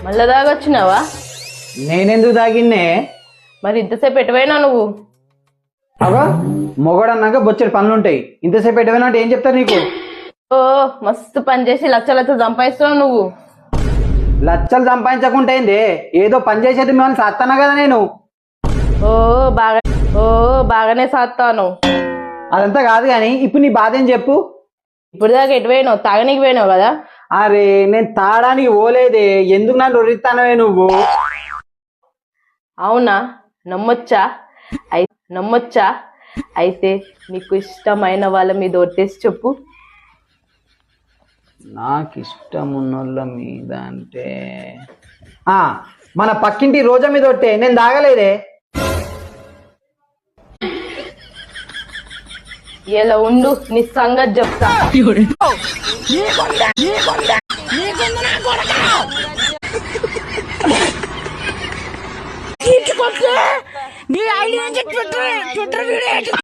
మళ్ళా దాగొచ్చినావా? నేనెందుకు తాగిన్నే? మరి ఇంతసేపు ఎటువైనా నువ్వు? అవా మొగడన్నాక బొచ్చడి పనులుంటాయి. ఇంతసేపు ఎటువైనా అంటే ఏం చెప్తారు నీకు? ఓ మస్తు పని చేసి లక్షలు సంపాదిస్తున్నావు నువ్వు. లచ్చలు సంపాదించకుండా ఏంది? ఏదో పని చేసేది మిమ్మల్ని సత్తానా కదా నేను. ఓ బాగా బాగానే సాత్తాను. అదంతా కాదు కానీ ఇప్పుడు నీ బాధ ఏం చెప్పు. ఇప్పుడు దాకా ఎటు పోయినావు? తాగనీకి పోయినావు కదా. అరే నేను తాగడానికి పోలేదే, ఎందుకు నన్ను ఒర్రిస్తానవే నువ్వు? అవునా? నమ్మొచ్చా? అయితే నీకు ఇష్టమైన వాళ్ళ మీద ఒట్టేసి చెప్పు. నాకు ఇష్టం ఉన్నోళ్ళ మీద అంటే మన పక్కింటి రోజా మీద ఒట్టే. నేను తాగలేదే. ఇలా ఉండు, నీ సంగతి చెప్తా. నీ ఐడి ట్విట్టర్ వీడియో